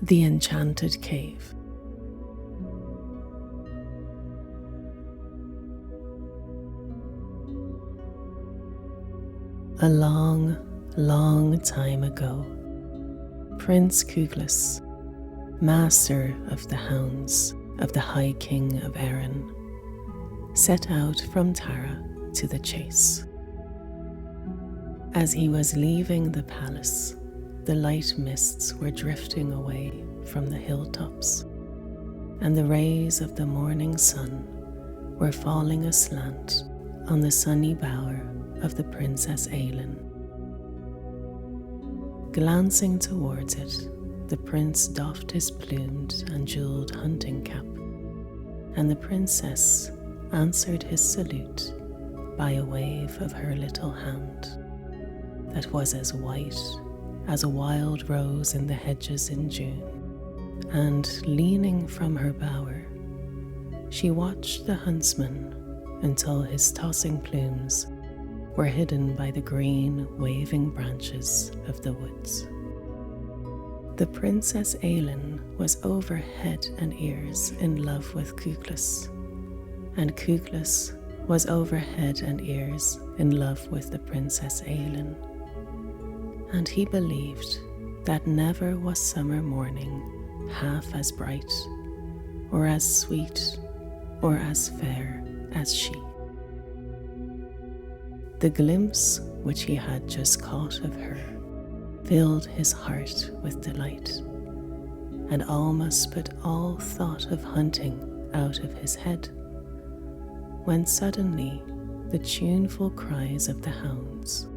The Enchanted Cave. A long, long time ago, Prince Cúchlas, master of the hounds of the High King of Erin, set out from Tara to the chase. As he was leaving the palace, the light mists were drifting away from the hilltops, and the rays of the morning sun were falling aslant on the sunny bower of the Princess Ailinn. Glancing towards it, the prince doffed his plumed and jeweled hunting cap, and the princess answered his salute by a wave of her little hand that was as white as a wild rose in the hedges in June. And leaning from her bower, she watched the huntsman until his tossing plumes were hidden by the green, waving branches of the woods. The Princess Ailinn was over head and ears in love with Cúchlas, and Cúchlas was over head and ears in love with the Princess Ailinn, and he believed that never was summer morning half as bright, or as sweet, or as fair as she. The glimpse which he had just caught of her filled his heart with delight, and almost put all thought of hunting out of his head, when suddenly the tuneful cries of the hounds,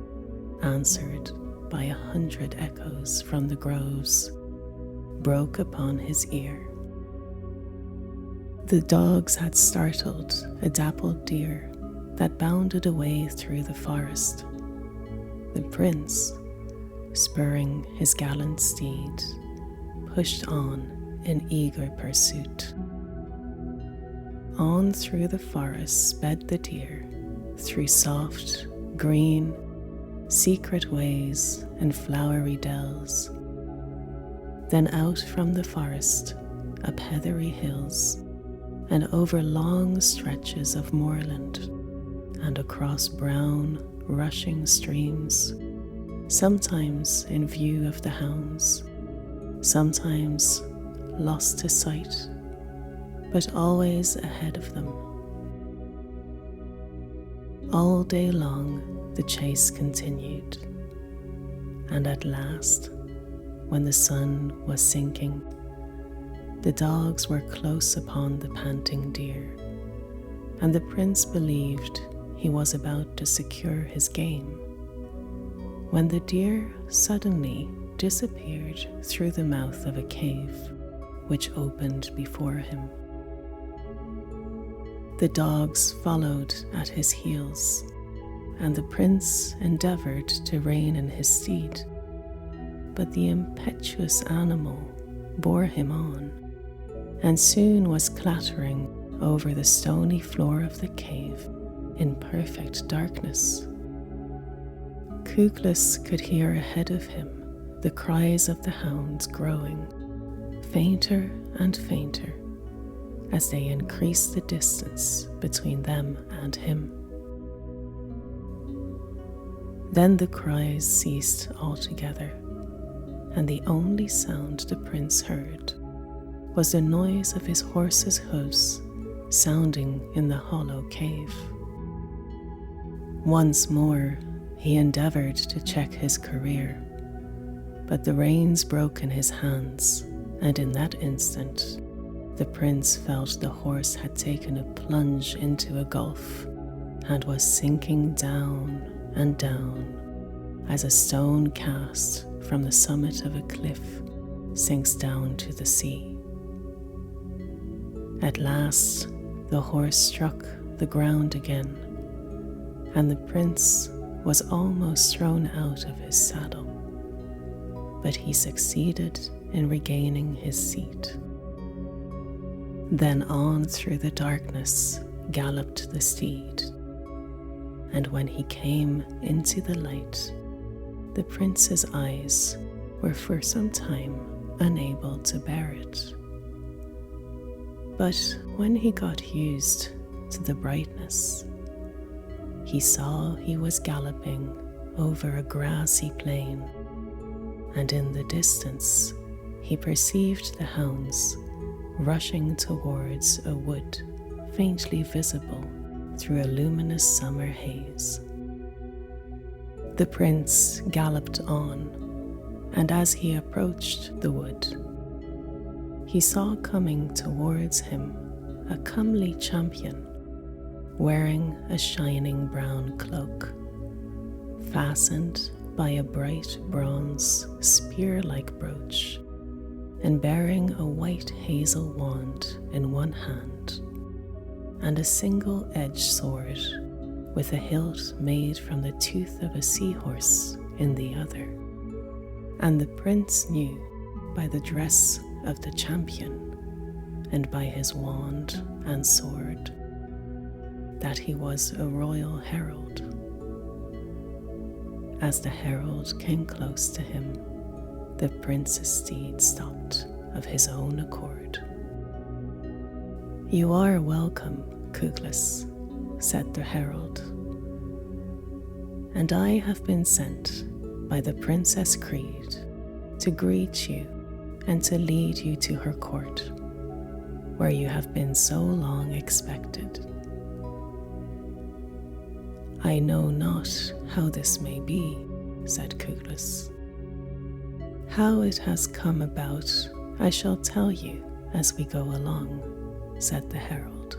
answered by 100 echoes from the groves, broke upon his ear. The dogs had startled a dappled deer that bounded away through the forest. The prince, spurring his gallant steed, pushed on in eager pursuit. On through the forest sped the deer, through soft, green, secret ways and flowery dells, then out from the forest, up heathery hills, and over long stretches of moorland, and across brown, rushing streams, sometimes in view of the hounds, sometimes lost to sight, but always ahead of them. All day long the chase continued, and at last, when the sun was sinking, the dogs were close upon the panting deer, and the prince believed he was about to secure his game, when the deer suddenly disappeared through the mouth of a cave which opened before him. The dogs followed at his heels, and the prince endeavored to rein in his steed, but the impetuous animal bore him on, and soon was clattering over the stony floor of the cave in perfect darkness. Cúchlas could hear ahead of him the cries of the hounds growing fainter and fainter as they increased the distance between them and him. Then the cries ceased altogether, and the only sound the prince heard was the noise of his horse's hoofs sounding in the hollow cave. Once more he endeavored to check his career, but the reins broke in his hands, and in that instant the prince felt the horse had taken a plunge into a gulf and was sinking down and down as a stone cast from the summit of a cliff sinks down to the sea. At last the horse struck the ground again, and the prince was almost thrown out of his saddle, but he succeeded in regaining his seat. Then on through the darkness galloped the steed, and when he came into the light, the prince's eyes were for some time unable to bear it. But when he got used to the brightness, he saw he was galloping over a grassy plain, and in the distance he perceived the hounds rushing towards a wood faintly visible through a luminous summer haze. The prince galloped on, and as he approached the wood, he saw coming towards him a comely champion wearing a shining brown cloak, fastened by a bright bronze spear-like brooch, and bearing a white hazel wand in one hand, and a single-edged sword with a hilt made from the tooth of a seahorse in the other. And the prince knew by the dress of the champion and by his wand and sword that he was a royal herald. As the herald came close to him, the prince's steed stopped of his own accord. "You are welcome, Cuglas," said the herald, "and I have been sent by the Princess Creed to greet you and to lead you to her court, where you have been so long expected. "I know not how this may be," said Cuglas. "How it has come about I shall tell you as we go along," said the herald.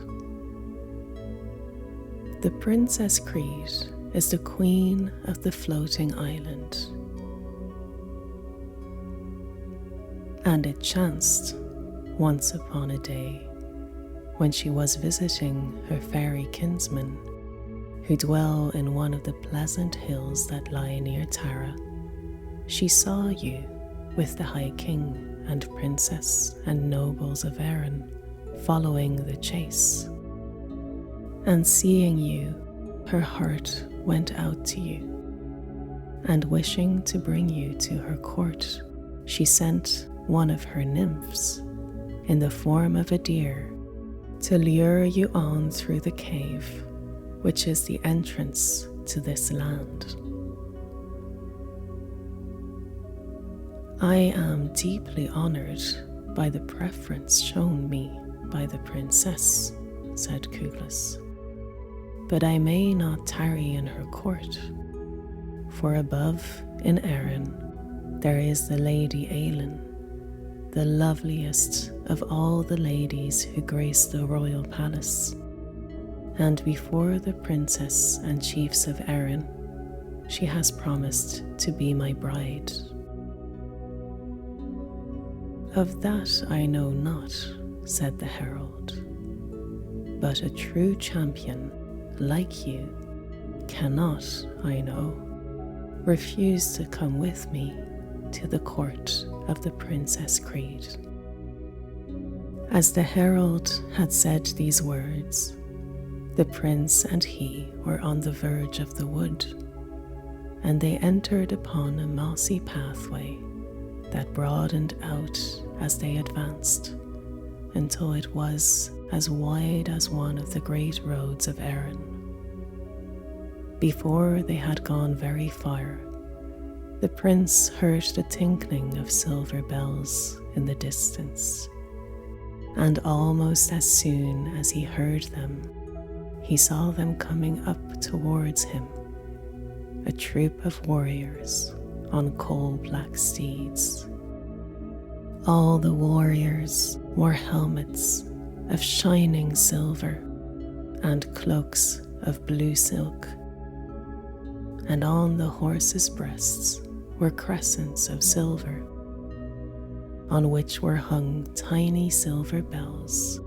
"The Princess Creed is the queen of the floating island, and it chanced once upon a day when she was visiting her fairy kinsmen who dwell in one of the pleasant hills that lie near Tara, she saw you with the High King and Princess and nobles of Erin following the chase. And seeing you, her heart went out to you, and wishing to bring you to her court, she sent one of her nymphs in the form of a deer to lure you on through the cave, which is the entrance to this land. I am deeply honored by the preference shown me by the princess," said Cuglas, "but I may not tarry in her court, for above in Erin there is the Lady Ailin, the loveliest of all the ladies who grace the royal palace, and before the princess and chiefs of Erin she has promised to be my bride." "Of that I know not," said the herald, "but a true champion like you cannot, I know, refuse to come with me to the court of the Princess Creed." As the herald had said these words, the prince and he were on the verge of the wood, and they entered upon a mossy pathway that broadened out as they advanced, until it was as wide as one of the great roads of Erin. Before they had gone very far, the prince heard the tinkling of silver bells in the distance, and almost as soon as he heard them, he saw them coming up towards him, a troop of warriors on coal-black steeds. All the warriors wore helmets of shining silver and cloaks of blue silk, and on the horses' breasts were crescents of silver, on which were hung tiny silver bells,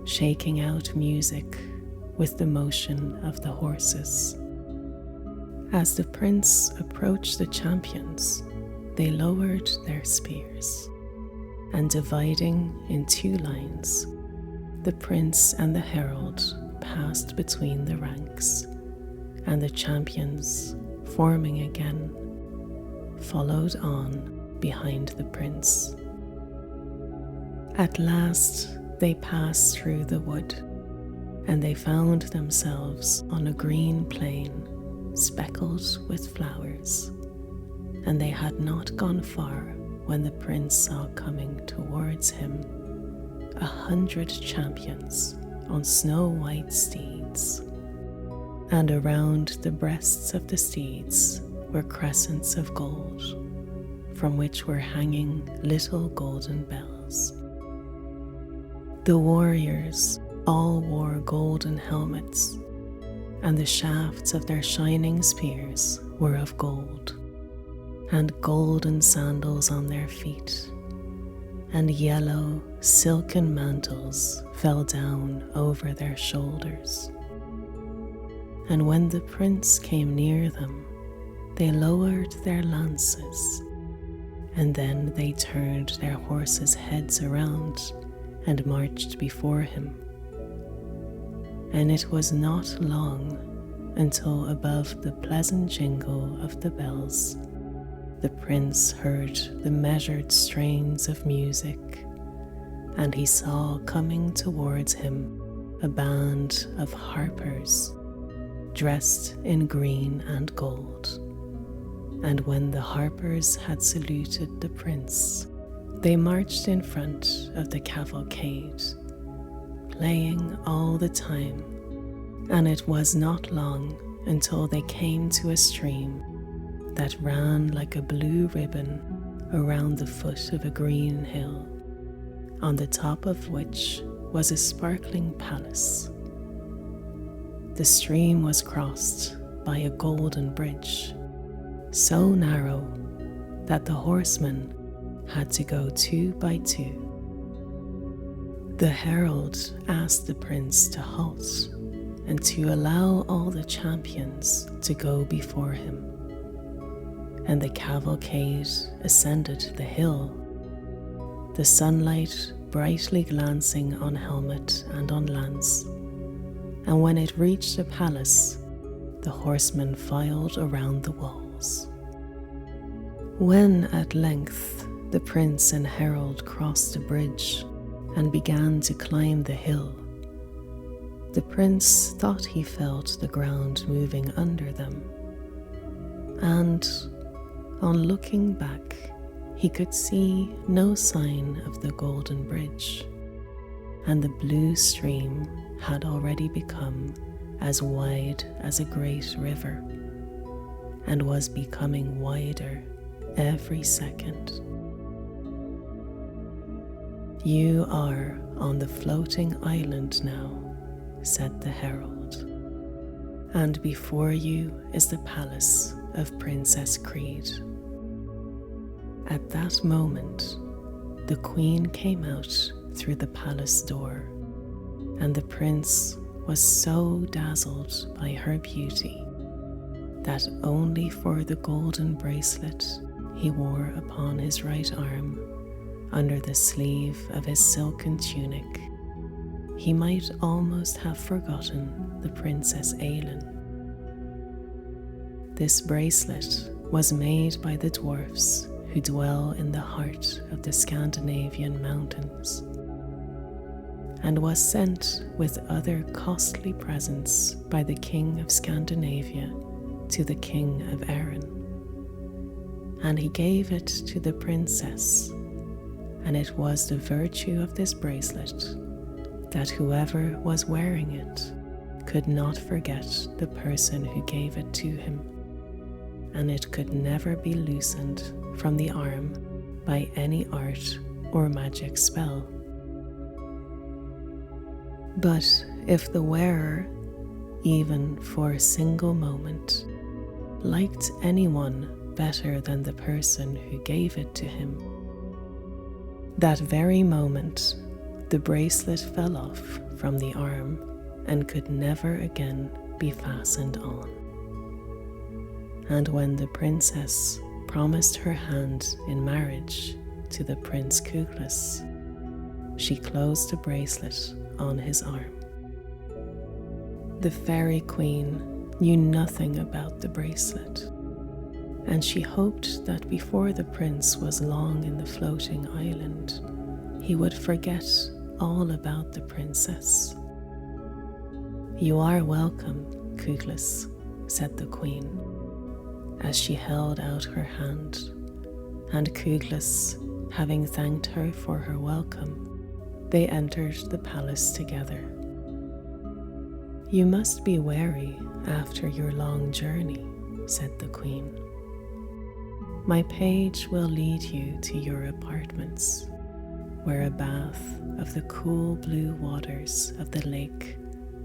shaking out music with the motion of the horses. As the prince approached the champions, they lowered their spears, and dividing in two lines, the prince and the herald passed between the ranks, and the champions, forming again, followed on behind the prince. At last they passed through the wood, and they found themselves on a green plain speckled with flowers, and they had not gone far when the prince saw coming towards him 100 champions on snow-white steeds, and around the breasts of the steeds were crescents of gold, from which were hanging little golden bells. The warriors all wore golden helmets, and the shafts of their shining spears were of gold, and golden sandals on their feet, and yellow silken mantles fell down over their shoulders. And when the prince came near them, they lowered their lances, and then they turned their horses' heads around and marched before him. And it was not long until above the pleasant jingle of the bells, the prince heard the measured strains of music, and he saw coming towards him a band of harpers dressed in green and gold. And when the harpers had saluted the prince, they marched in front of the cavalcade, playing all the time, and it was not long until they came to a stream that ran like a blue ribbon around the foot of a green hill, on the top of which was a sparkling palace. The stream was crossed by a golden bridge, so narrow that the horsemen had to go 2 by 2. The herald asked the prince to halt and to allow all the champions to go before him. And the cavalcade ascended the hill, the sunlight brightly glancing on helmet and on lance. And when it reached the palace, the horsemen filed around the walls. When at length the prince and herald crossed the bridge and began to climb the hill, the prince thought he felt the ground moving under them, and on looking back, he could see no sign of the golden bridge, and the blue stream had already become as wide as a great river, and was becoming wider every second. "You are on the floating island now," said the herald, "and before you is the palace of Princess Creed." At that moment, the queen came out through the palace door, and the prince was so dazzled by her beauty that only for the golden bracelet he wore upon his right arm, under the sleeve of his silken tunic, he might almost have forgotten the Princess Ailin. This bracelet was made by the dwarfs who dwell in the heart of the Scandinavian mountains, and was sent with other costly presents by the King of Scandinavia to the King of Erin. And he gave it to the princess, and it was the virtue of this bracelet that whoever was wearing it could not forget the person who gave it to him, and it could never be loosened from the arm by any art or magic spell. But if the wearer, even for a single moment, liked anyone better than the person who gave it to him, that very moment the bracelet fell off from the arm and could never again be fastened on. And when the princess promised her hand in marriage to the Prince Kuglis, she closed the bracelet on his arm. The fairy queen knew nothing about the bracelet, and she hoped that before the prince was long in the floating island, he would forget all about the princess. "You are welcome, Cuglas," said the queen, as she held out her hand, and Cuglas, having thanked her for her welcome, they entered the palace together. "You must be weary after your long journey," said the queen. "My page will lead you to your apartments, where a bath of the cool blue waters of the lake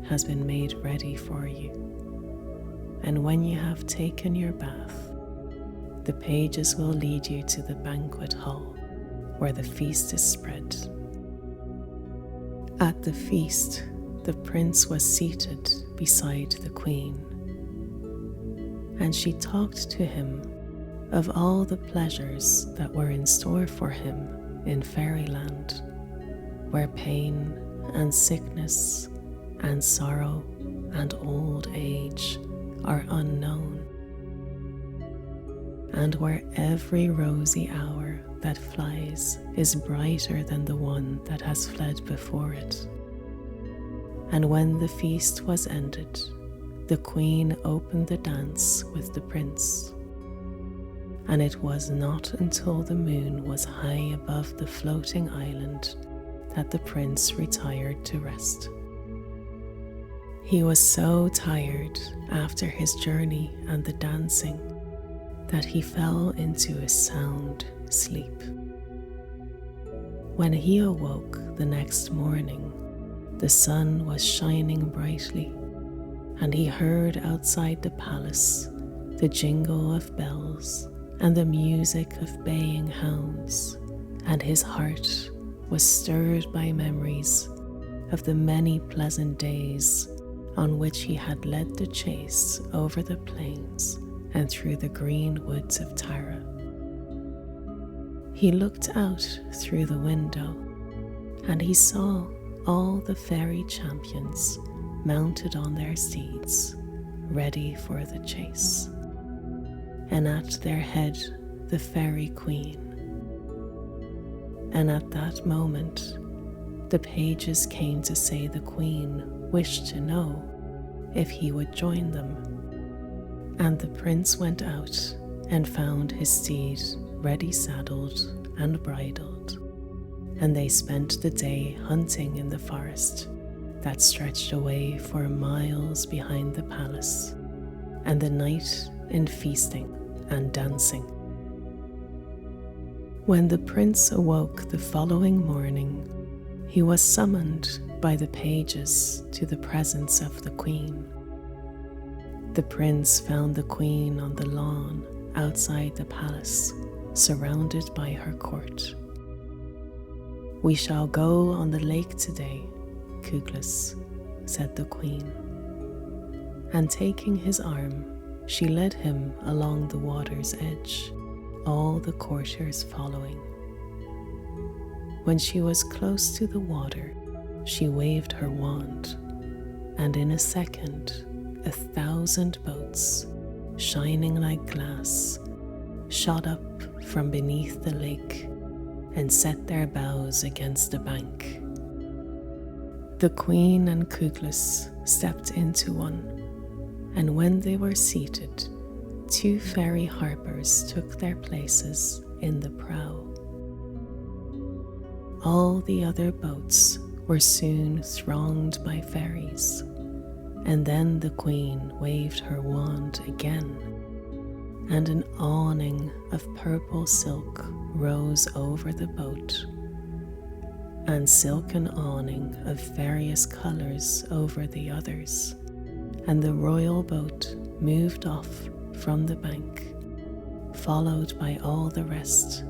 has been made ready for you. And when you have taken your bath, the pages will lead you to the banquet hall, where the feast is spread." At the feast, the prince was seated beside the queen, and she talked to him of all the pleasures that were in store for him in fairyland, where pain and sickness and sorrow and old age are unknown, and where every rosy hour that flies is brighter than the one that has fled before it. And when the feast was ended, the queen opened the dance with the prince, and it was not until the moon was high above the floating island that the prince retired to rest. He was so tired after his journey and the dancing that he fell into a sound sleep. When he awoke the next morning, the sun was shining brightly, and he heard outside the palace the jingle of bells and the music of baying hounds, and his heart was stirred by memories of the many pleasant days on which he had led the chase over the plains and through the green woods of Tara. He looked out through the window, and he saw all the fairy champions mounted on their steeds, ready for the chase, and at their head the fairy queen. And at that moment, the pages came to say the queen wished to know if he would join them. And the prince went out and found his steed ready saddled and bridled, and they spent the day hunting in the forest that stretched away for miles behind the palace, and the night in feasting and dancing. When the prince awoke the following morning, he was summoned by the pages to the presence of the queen. The prince found the queen on the lawn outside the palace, surrounded by her court. "We shall go on the lake today, Cuglas," said the queen. And taking his arm, she led him along the water's edge, all the courtiers following. When she was close to the water, she waved her wand, and in a second, 1,000 boats, shining like glass, shot up from beneath the lake and set their bows against the bank. The queen and Cuglas stepped into one, and when they were seated, 2 fairy harpers took their places in the prow. All the other boats were soon thronged by fairies, and then the queen waved her wand again, and an awning of purple silk rose over the boat, and silken awning of various colors over the others, and the royal boat moved off from the bank, followed by all the rest,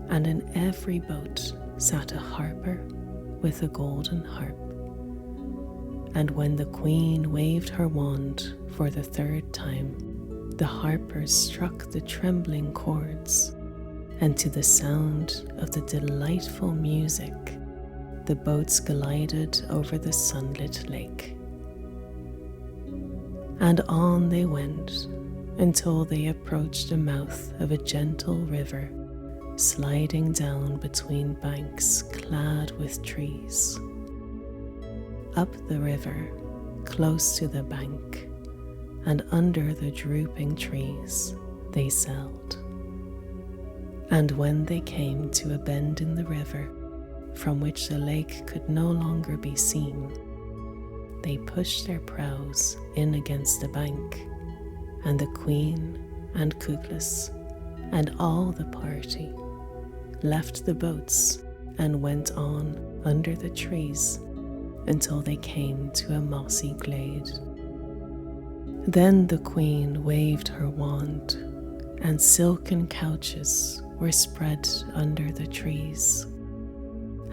and in every boat sat a harper with a golden harp. And when the queen waved her wand for the 3rd time, the harpers struck the trembling chords, and to the sound of the delightful music, the boats glided over the sunlit lake. And on they went until they approached the mouth of a gentle river, sliding down between banks clad with trees. Up the river, close to the bank, and under the drooping trees, they sailed. And when they came to a bend in the river, from which the lake could no longer be seen, they pushed their prows in against the bank, and the queen and Kuglis and all the party left the boats and went on under the trees until they came to a mossy glade. Then the queen waved her wand, and silken couches were spread under the trees,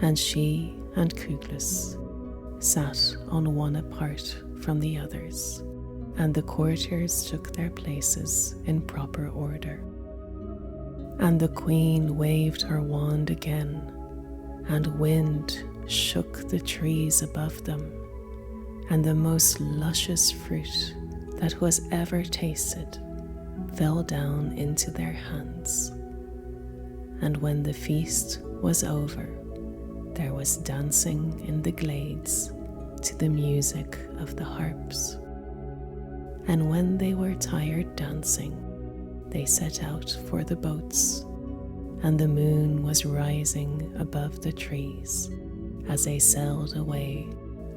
and she and Kuglis sat on one apart from the others, and the courtiers took their places in proper order. And the queen waved her wand again, and wind shook the trees above them, and the most luscious fruit that was ever tasted fell down into their hands. And when the feast was over, there was dancing in the glades to the music of the harps. And when they were tired dancing, they set out for the boats, and the moon was rising above the trees as they sailed away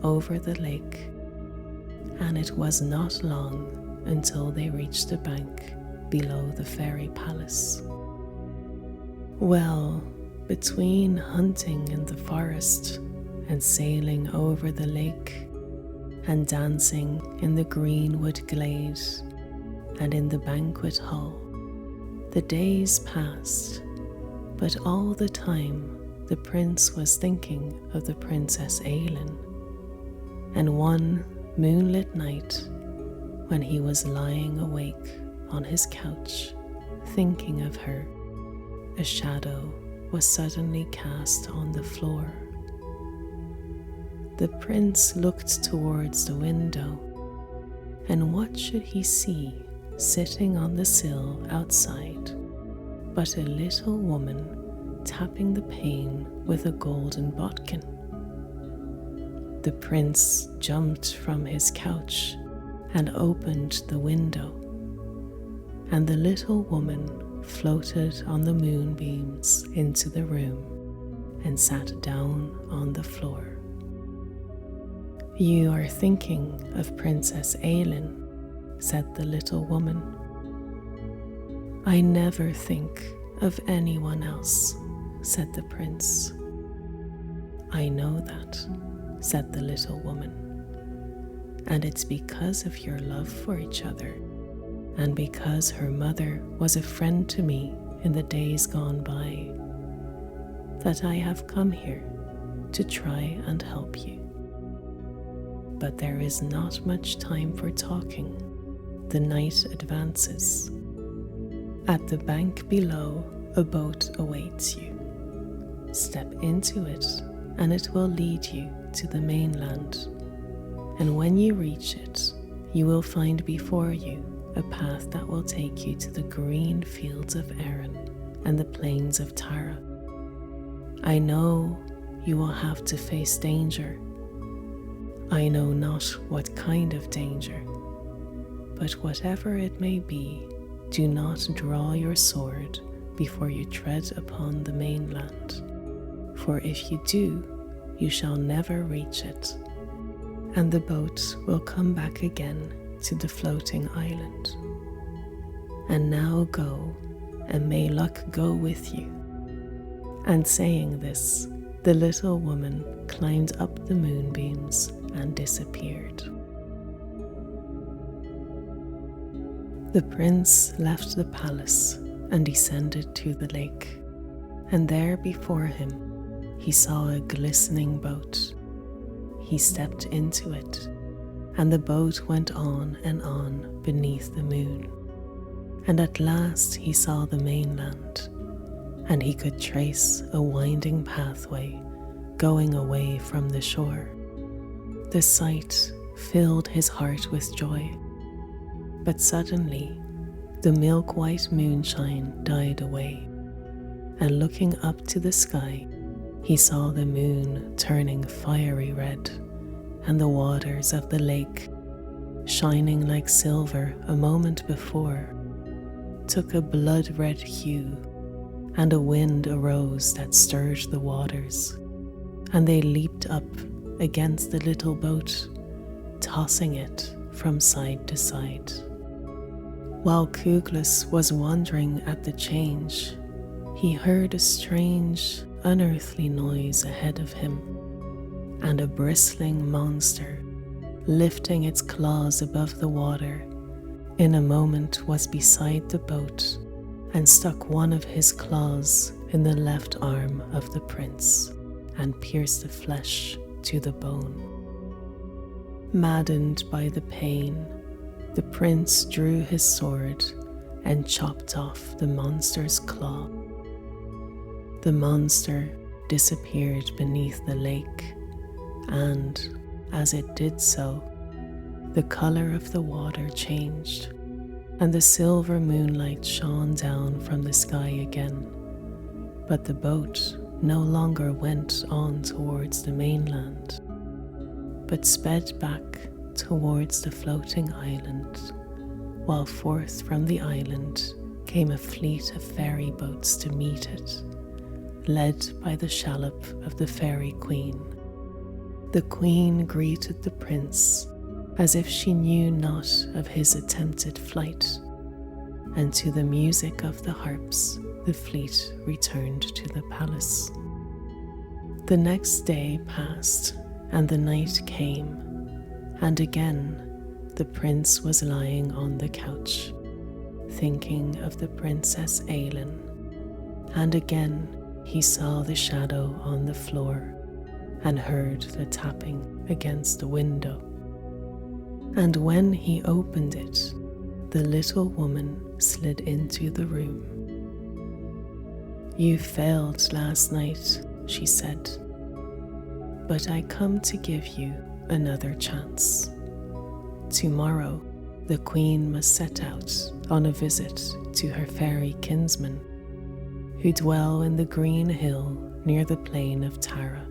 over the lake. And it was not long until they reached the bank below the fairy palace. Well, between hunting in the forest and sailing over the lake and dancing in the greenwood glade and in the banquet hall, the days passed, but all the time the prince was thinking of the Princess Ailin. And one moonlit night, when he was lying awake on his couch thinking of her, a shadow was suddenly cast on the floor. The prince looked towards the window, and what should he see sitting on the sill outside but a little woman tapping the pane with a golden bodkin. The prince jumped from his couch and opened the window, and the little woman floated on the moonbeams into the room and sat down on the floor. "You are thinking of Princess Ailin," said the little woman. "I never think of anyone else," said the prince. "I know that," said the little woman, "and it's because of your love for each other, and because her mother was a friend to me in the days gone by, that I have come here to try and help you. But there is not much time for talking. The night advances. At the bank below, a boat awaits you. Step into it, and it will lead you to the mainland. And when you reach it, you will find before you a path that will take you to the green fields of Erin and the plains of Tara. I know you will have to face danger. I know not what kind of danger, but whatever it may be, do not draw your sword before you tread upon the mainland, for if you do, you shall never reach it, and the boat will come back again to the floating island. And now go, and may luck go with you." And saying this, the little woman climbed up the moonbeams and disappeared. The prince left the palace and descended to the lake, and there before him he saw a glistening boat. He stepped into it, and the boat went on and on beneath the moon, and at last he saw the mainland, and he could trace a winding pathway going away from the shore. The sight filled his heart with joy, but suddenly the milk-white moonshine died away, and looking up to the sky, he saw the moon turning fiery red and the waters of the lake, shining like silver a moment before, took a blood-red hue, and a wind arose that stirred the waters, and they leaped up against the little boat, tossing it from side to side. While Cúglas was wondering at the change, he heard a strange, unearthly noise ahead of him, and a bristling monster, lifting its claws above the water, in a moment was beside the boat and stuck one of his claws in the left arm of the prince and pierced the flesh to the bone. Maddened by the pain, the prince drew his sword and chopped off the monster's claw. The monster disappeared beneath the lake, and, as it did so, the color of the water changed, and the silver moonlight shone down from the sky again. But the boat no longer went on towards the mainland, but sped back towards the floating island, while forth from the island came a fleet of ferry boats to meet it, led by the shallop of the fairy queen. The queen greeted the prince as if she knew not of his attempted flight, and to the music of the harps the fleet returned to the palace. The next day passed, and the night came, and again the prince was lying on the couch, thinking of the Princess Ailin, and again he saw the shadow on the floor and heard the tapping against the window. And when he opened it, the little woman slid into the room. "You failed last night," she said, "but I come to give you another chance. Tomorrow, the queen must set out on a visit to her fairy kinsmen, who dwell in the green hill near the plain of Tara.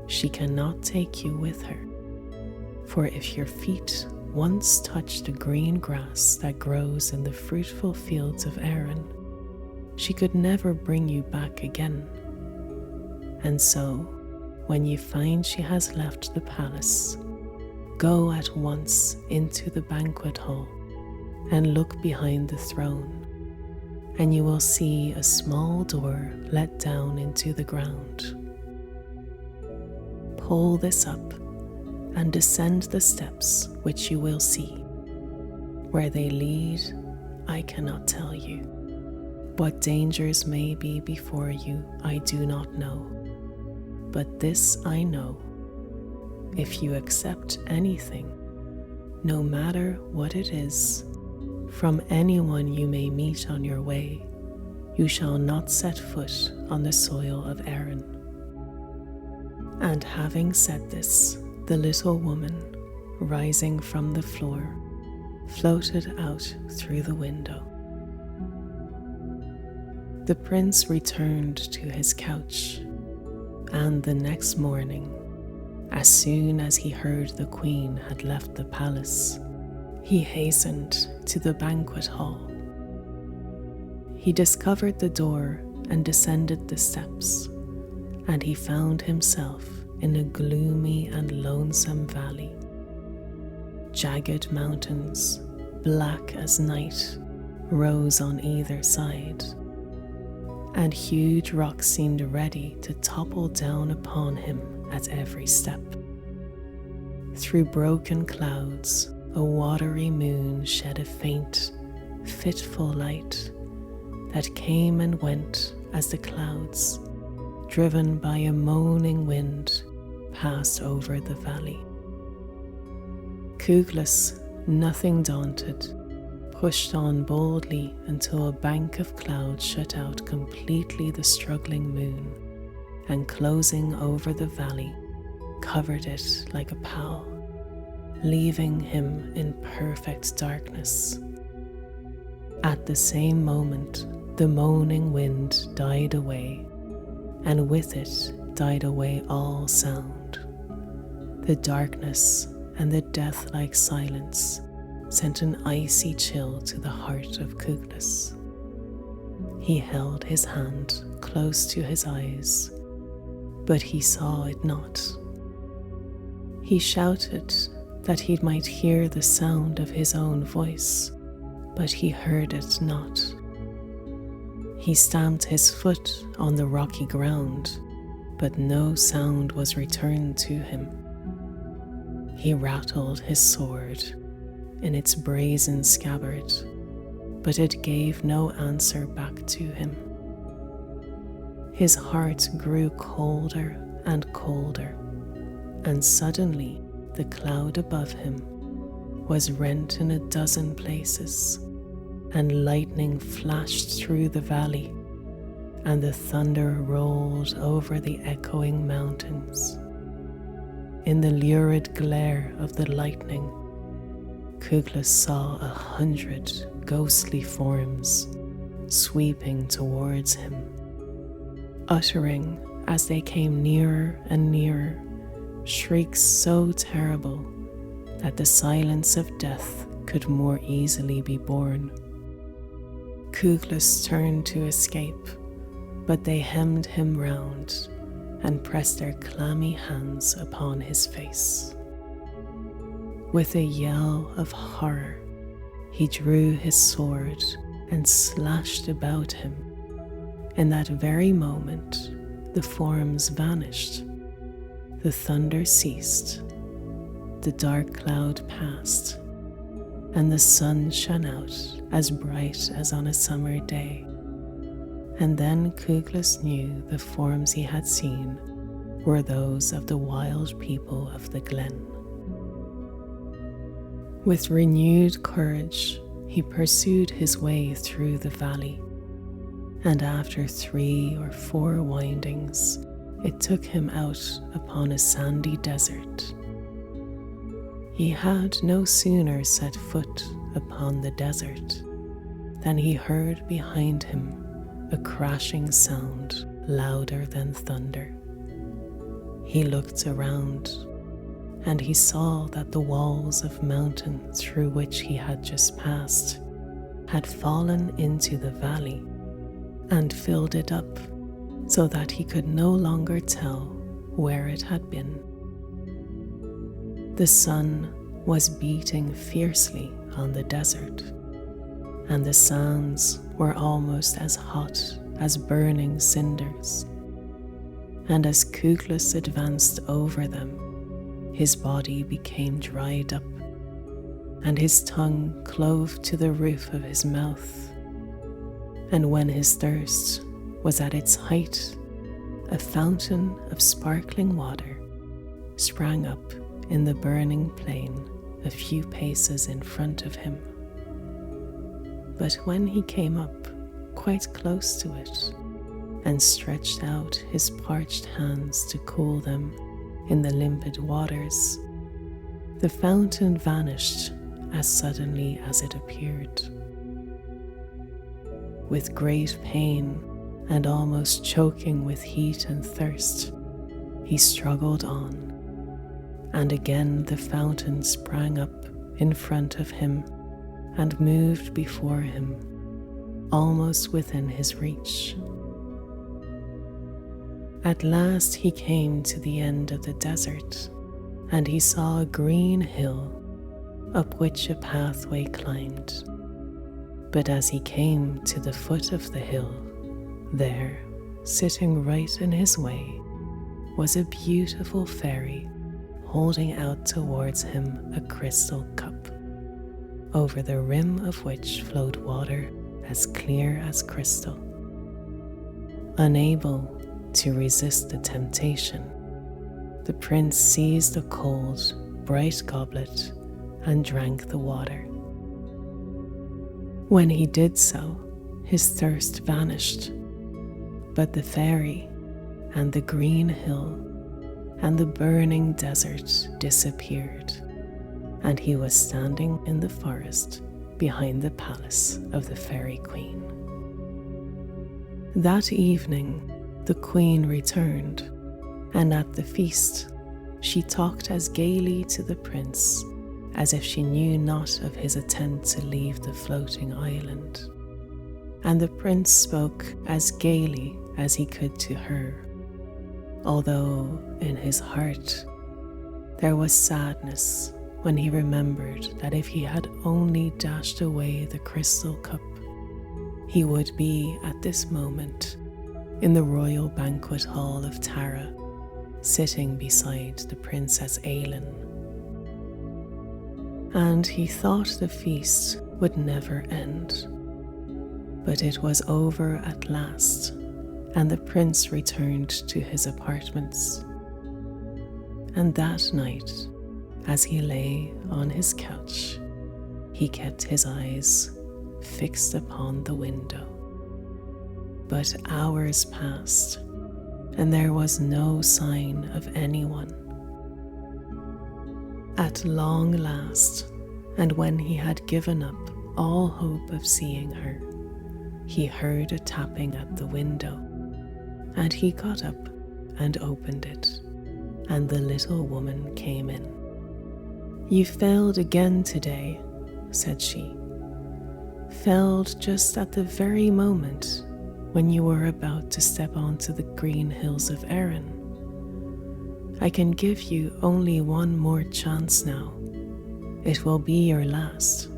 She cannot take you with her, for if your feet once touch the green grass that grows in the fruitful fields of Erin, she could never bring you back again. And so, when you find she has left the palace, go at once into the banquet hall and look behind the throne, and you will see a small door let down into the ground. Pull this up and descend the steps which you will see. Where they lead, I cannot tell you. What dangers may be before you, I do not know. But this I know: if you accept anything, no matter what it is, from anyone you may meet on your way, you shall not set foot on the soil of Erin." And having said this, the little woman, rising from the floor, floated out through the window. The prince returned to his couch, and the next morning, as soon as he heard the queen had left the palace, he hastened to the banquet hall. He discovered the door and descended the steps, and he found himself in a gloomy and lonesome valley. Jagged mountains, black as night, rose on either side, and huge rocks seemed ready to topple down upon him at every step. Through broken clouds, a watery moon shed a faint, fitful light that came and went as the clouds, driven by a moaning wind, passed over the valley. Cúglas, nothing daunted, pushed on boldly until a bank of clouds shut out completely the struggling moon, and closing over the valley, covered it like a pall, leaving him in perfect darkness. At the same moment, the moaning wind died away, and with it died away all sound. The darkness and the death-like silence sent an icy chill to the heart of Cúchlas. He held his hand close to his eyes, but he saw it not. He shouted that he might hear the sound of his own voice, but he heard it not. He stamped his foot on the rocky ground, but no sound was returned to him. He rattled his sword in its brazen scabbard, but it gave no answer back to him. His heart grew colder and colder, and suddenly the cloud above him was rent in a dozen places, and lightning flashed through the valley, and the thunder rolled over the echoing mountains. In the lurid glare of the lightning, Cúchlas saw 100 ghostly forms sweeping towards him, uttering, as they came nearer and nearer, shrieks so terrible that the silence of death could more easily be borne. Cúchlas turned to escape, but they hemmed him round and pressed their clammy hands upon his face. With a yell of horror, he drew his sword and slashed about him. In that very moment, the forms vanished. The thunder ceased, the dark cloud passed, and the sun shone out as bright as on a summer day. And then Cúchlas knew the forms he had seen were those of the wild people of the glen. With renewed courage, he pursued his way through the valley, and after 3 or 4 windings, it took him out upon a sandy desert. He had no sooner set foot upon the desert than he heard behind him a crashing sound louder than thunder. He looked around, and he saw that the walls of mountain through which he had just passed had fallen into the valley and filled it up so that he could no longer tell where it had been. The sun was beating fiercely on the desert, and the sands were almost as hot as burning cinders. And as Cúchlas advanced over them, his body became dried up, and his tongue clove to the roof of his mouth. And when his thirst was at its height, a fountain of sparkling water sprang up in the burning plain a few paces in front of him. But when he came up quite close to it and stretched out his parched hands to cool them in the limpid waters, the fountain vanished as suddenly as it appeared. With great pain and almost choking with heat and thirst, he struggled on, and again the fountain sprang up in front of him and moved before him, almost within his reach. At last he came to the end of the desert, and he saw a green hill up which a pathway climbed. But as he came to the foot of the hill, there, sitting right in his way, was a beautiful fairy holding out towards him a crystal cup, over the rim of which flowed water as clear as crystal. Unable to resist the temptation, the prince seized a cold, bright goblet and drank the water. When he did so, his thirst vanished, but the fairy and the green hill and the burning desert disappeared, and he was standing in the forest behind the palace of the Fairy Queen. That evening, the queen returned, and at the feast, she talked as gaily to the prince as if she knew not of his attempt to leave the floating island. And the prince spoke as gaily as he could to her, although in his heart there was sadness when he remembered that if he had only dashed away the crystal cup, he would be at this moment in the royal banquet hall of Tara, sitting beside the Princess Ailin. And he thought the feast would never end. But it was over at last, and the prince returned to his apartments. And that night, as he lay on his couch, he kept his eyes fixed upon the window. But hours passed, and there was no sign of anyone. At long last, and when he had given up all hope of seeing her, he heard a tapping at the window, and he got up and opened it, and the little woman came in. "You failed again today," said she. "Failed just at the very moment when you were about to step onto the green hills of Erin. I can give you only one more chance now. It will be your last.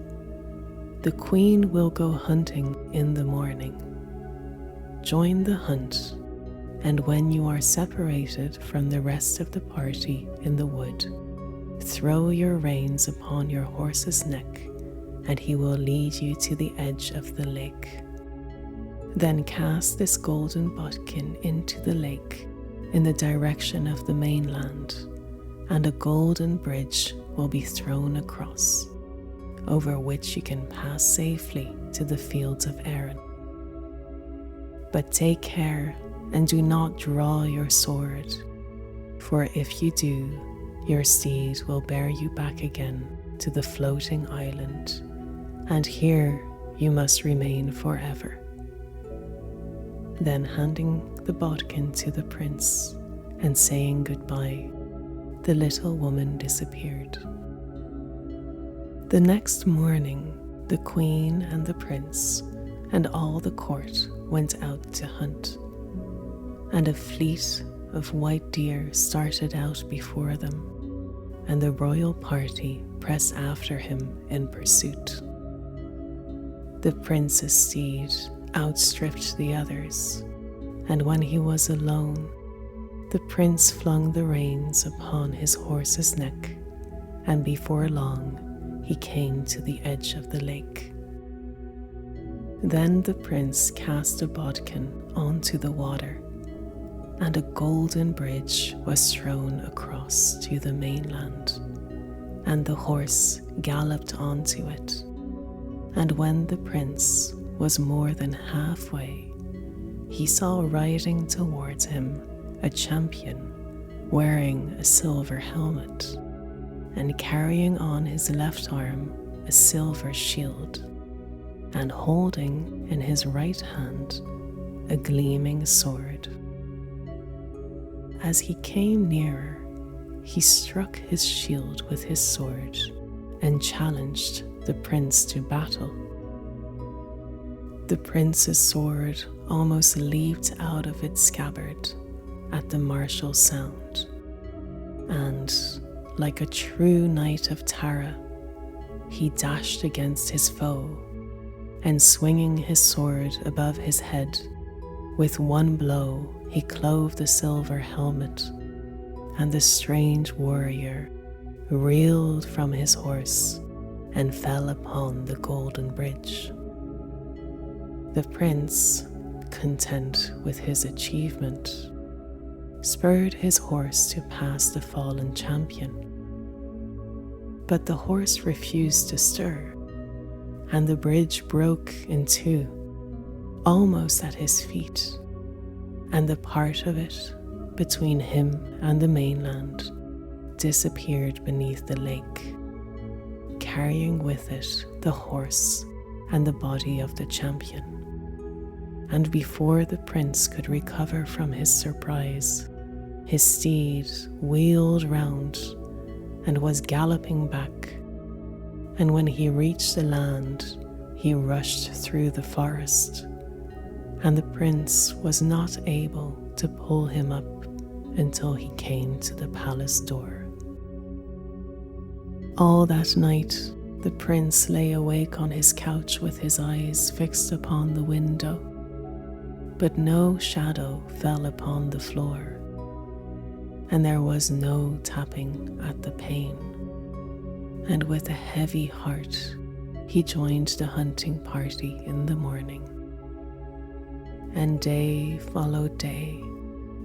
The queen will go hunting in the morning. Join the hunt, and when you are separated from the rest of the party in the wood, throw your reins upon your horse's neck, and he will lead you to the edge of the lake. Then cast this golden bodkin into the lake in the direction of the mainland, and a golden bridge will be thrown across, over which you can pass safely to the fields of Erin. But take care and do not draw your sword, for if you do, your steed will bear you back again to the floating island, and here you must remain forever." Then handing the bodkin to the prince and saying goodbye, the little woman disappeared. The next morning, the queen and the prince and all the court went out to hunt, and a fleet of white deer started out before them, and the royal party pressed after him in pursuit. The prince's steed outstripped the others, and when he was alone, the prince flung the reins upon his horse's neck, and before long he came to the edge of the lake. Then the prince cast a bodkin onto the water, and a golden bridge was thrown across to the mainland, and the horse galloped onto it. And when the prince was more than halfway, he saw riding towards him a champion wearing a silver helmet and carrying on his left arm a silver shield, and holding in his right hand a gleaming sword. As he came nearer, he struck his shield with his sword and challenged the prince to battle. The prince's sword almost leaped out of its scabbard at the martial sound, and, like a true knight of Tara, he dashed against his foe, and swinging his sword above his head, with one blow he clove the silver helmet, and the strange warrior reeled from his horse and fell upon the golden bridge. The prince, content with his achievement, spurred his horse to pass the fallen champion. But the horse refused to stir, and the bridge broke in two, almost at his feet, and the part of it between him and the mainland disappeared beneath the lake, carrying with it the horse and the body of the champion. and before the prince could recover from his surprise, his steed wheeled round and was galloping back, and when he reached the land, he rushed through the forest, and the prince was not able to pull him up until he came to the palace door. All that night, the prince lay awake on his couch with his eyes fixed upon the window, but no shadow fell upon the floor, and there was no tapping at the pane. And with a heavy heart, he joined the hunting party in the morning. And day followed day,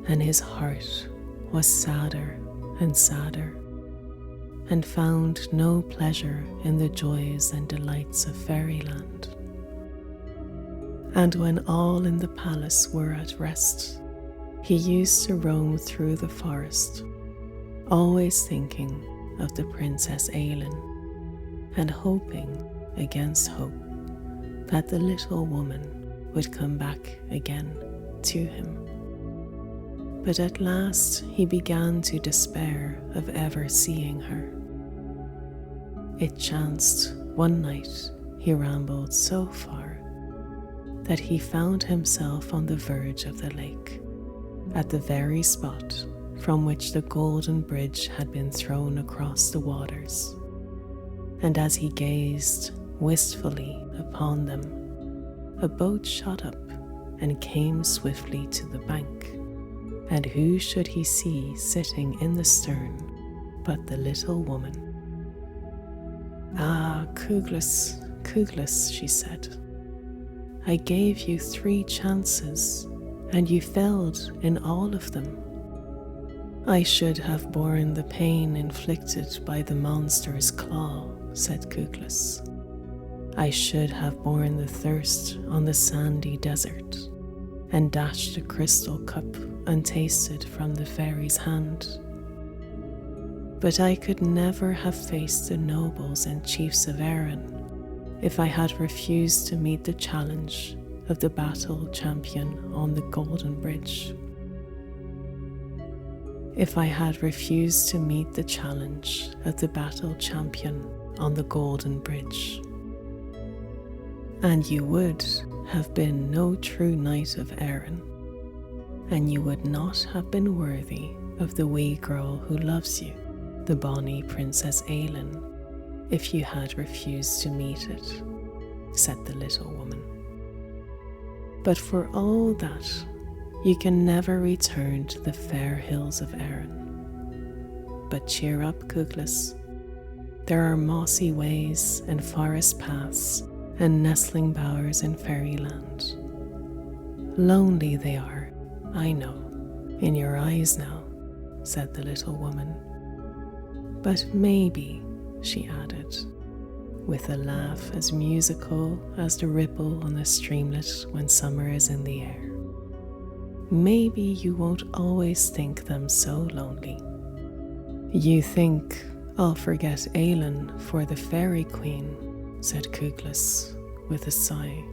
and his heart was sadder and sadder, and found no pleasure in the joys and delights of fairyland. And when all in the palace were at rest, he used to roam through the forest, always thinking of the Princess Ailin, and hoping against hope that the little woman would come back again to him. But at last he began to despair of ever seeing her. It chanced one night he rambled so far that he found himself on the verge of the lake, at the very spot from which the golden bridge had been thrown across the waters. And as he gazed wistfully upon them, a boat shot up and came swiftly to the bank. And who should he see sitting in the stern but the little woman? "Ah, Cúglas, Cúglas," she said, "I gave you 3 chances, and you failed in all of them. I should have borne the pain inflicted by the monster's claw," said Cúglas. "I should have borne the thirst on the sandy desert, and dashed the crystal cup untasted from the fairy's hand. But I could never have faced the nobles and chiefs of Erin if I had refused to meet the challenge of the battle champion on the Golden Bridge. If I had refused to meet the challenge of the battle champion on the Golden Bridge. And you would have been no true knight of Erin, and you would not have been worthy of the wee girl who loves you, the bonny Princess Ailin, if you had refused to meet it," said the little woman. "But for all that, you can never return to the fair hills of Erin. But cheer up, Cúglas. There are mossy ways and forest paths and nestling bowers in fairyland. Lonely they are, I know, in your eyes now," said the little woman. "But maybe," she added, with a laugh as musical as the ripple on the streamlet when summer is in the air, "maybe you won't always think them so lonely. You think I'll forget Ailin for the fairy queen," said Cúglas with a sigh.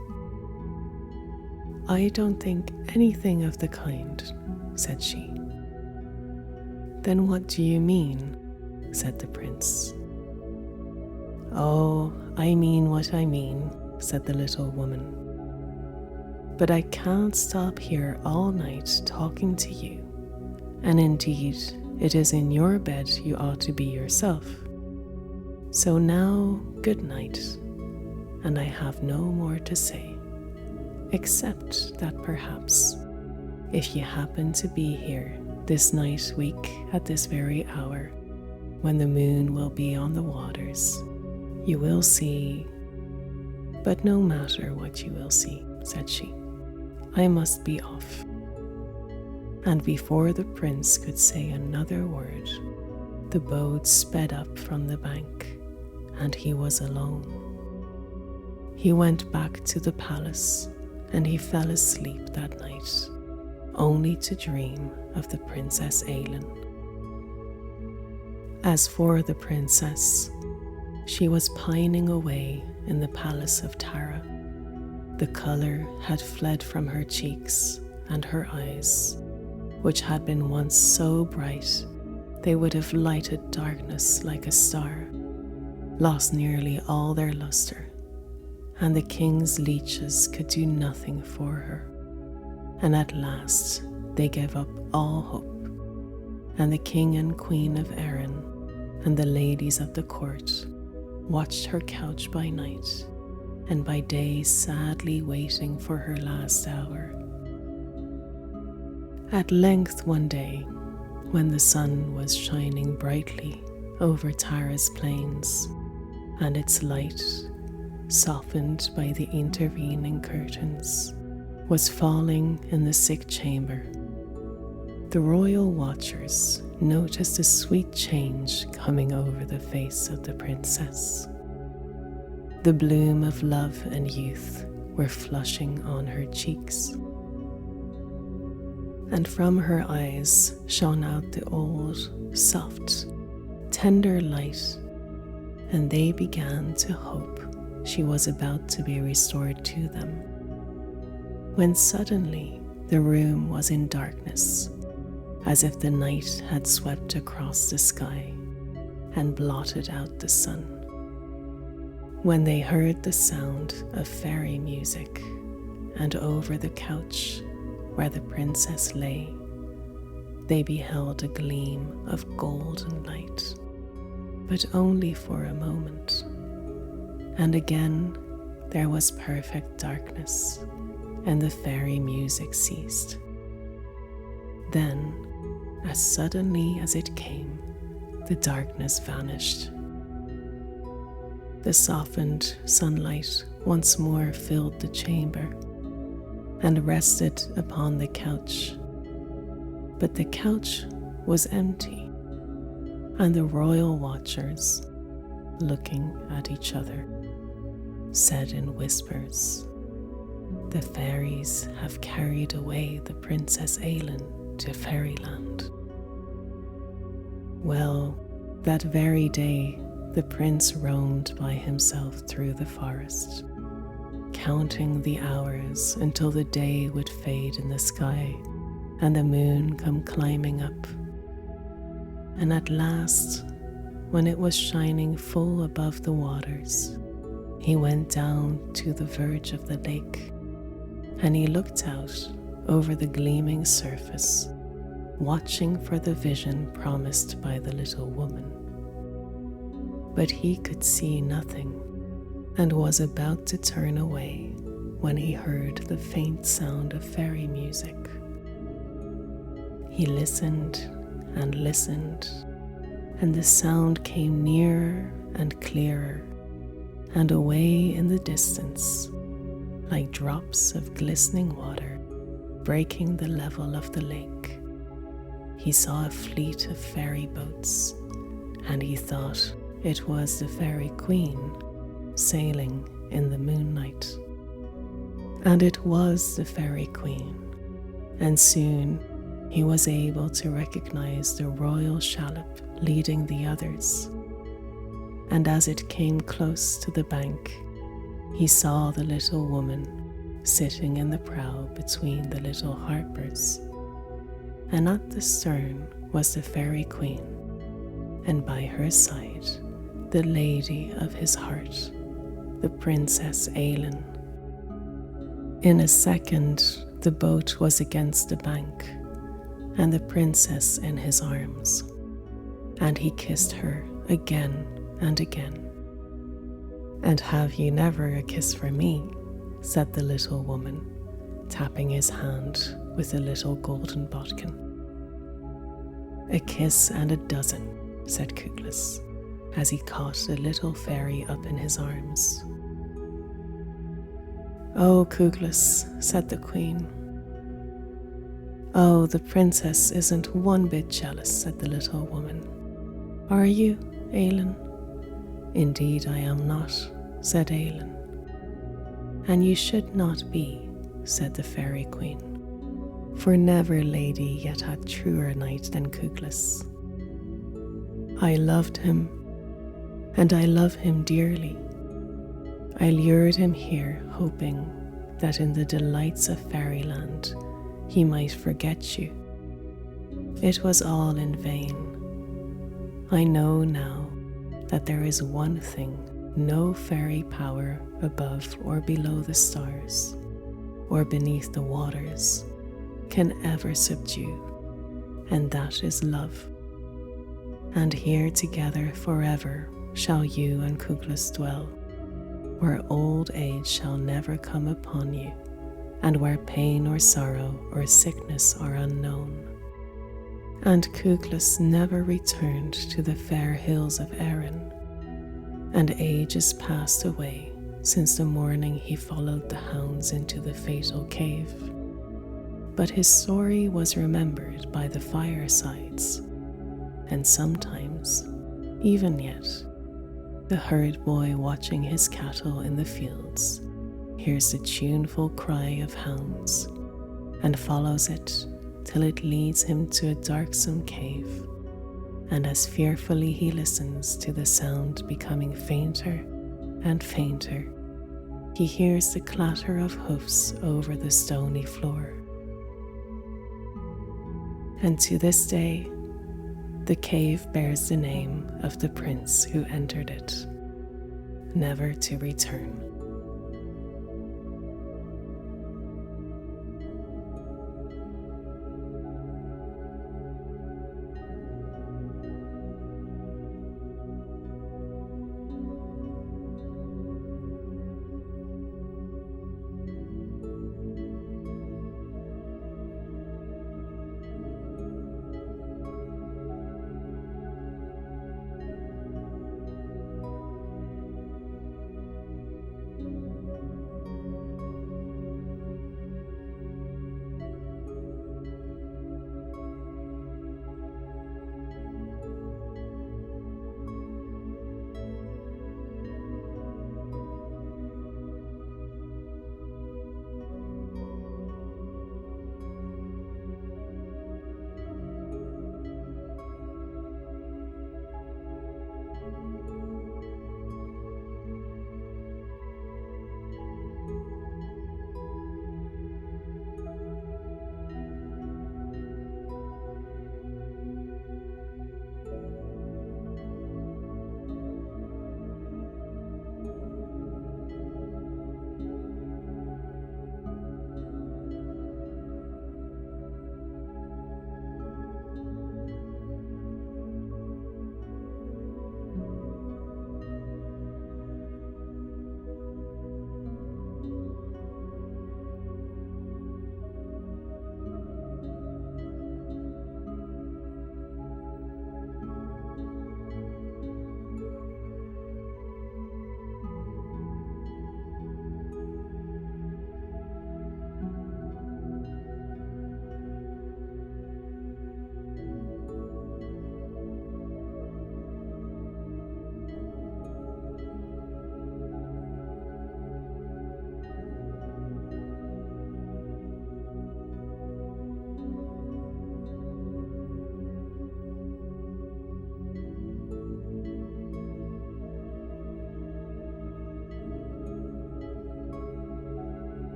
"I don't think anything of the kind," said she. "Then what do you mean?" said the prince. "Oh, I mean what I mean," said the little woman. "But I can't stop here all night talking to you, and indeed it is in your bed you ought to be yourself. So now, good night, and I have no more to say, except that perhaps, if you happen to be here this night week at this very hour, when the moon will be on the waters, you will see. But no matter what you will see," said she, "I must be off." And before the prince could say another word, the boat sped up from the bank, and he was alone. He went back to the palace, and he fell asleep that night, only to dream of the Princess Ailin. As for the princess, she was pining away in the palace of Tara, The colour had fled from her cheeks and her eyes, which had been once so bright they would have lighted darkness like a star, lost nearly all their lustre, and the king's leeches could do nothing for her. And at last they gave up all hope, and the king and queen of Erin and the ladies of the court watched her couch by night, and by day sadly waiting for her last hour. At length one day, when the sun was shining brightly over Tara's plains, and its light, softened by the intervening curtains, was falling in the sick chamber, the royal watchers noticed a sweet change coming over the face of the princess. The bloom of love and youth were flushing on her cheeks, and from her eyes shone out the old, soft, tender light, and they began to hope she was about to be restored to them, when suddenly the room was in darkness, as if the night had swept across the sky and blotted out the sun. When they heard the sound of fairy music, and over the couch where the princess lay, they beheld a gleam of golden light, but only for a moment. And again there was perfect darkness, and the fairy music ceased. Then, as suddenly as it came, the darkness vanished. The softened sunlight once more filled the chamber and rested upon the couch. But the couch was empty, and the royal watchers, looking at each other, said in whispers, "The fairies have carried away the Princess Ailyn to Fairyland." Well, that very day the prince roamed by himself through the forest, counting the hours until the day would fade in the sky and the moon come climbing up. And at last, when it was shining full above the waters, he went down to the verge of the lake, and he looked out over the gleaming surface, watching for the vision promised by the little woman. But he could see nothing, and was about to turn away when he heard the faint sound of fairy music. He listened and listened, and the sound came nearer and clearer, and away in the distance, like drops of glistening water breaking the level of the lake, he saw a fleet of fairy boats, and he thought it was the Fairy Queen sailing in the moonlight. And it was the Fairy Queen, and soon he was able to recognize the royal shallop leading the others. And as it came close to the bank, he saw the little woman sitting in the prow between the little harpers, and at the stern was the Fairy Queen, and by her side the lady of his heart, the Princess Ailyn. In a second the boat was against the bank, and the princess in his arms, and he kissed her again and again. "And have you never a kiss for me?" said the little woman, tapping his hand with a little golden bodkin. "A kiss and a dozen," said Cookless, as he caught the little fairy up in his arms. "Oh, Cookless," said the queen. "Oh, the princess isn't one bit jealous," said the little woman. "Are you, Ailyn?" "Indeed I am not," said Ailyn. "And you should not be," said the Fairy Queen, "for never lady yet had truer knight than Cookless. I loved him, and I love him dearly. I lured him here hoping that in the delights of fairyland he might forget you. It was all in vain. I know now that there is one thing no fairy power above or below the stars, or beneath the waters, can ever subdue, and that is love. And here together forever shall you and Cúchlas dwell, where old age shall never come upon you, and where pain or sorrow or sickness are unknown. And Cúchlas never returned to the fair hills of Erin, and ages passed away since the morning he followed the hounds into the fatal cave. But his story was remembered by the firesides, and sometimes, even yet, the herd boy watching his cattle in the fields hears the tuneful cry of hounds and follows it till it leads him to a darksome cave, and as fearfully he listens to the sound becoming fainter and fainter, he hears the clatter of hoofs over the stony floor. And to this day, the cave bears the name of the prince who entered it, never to return.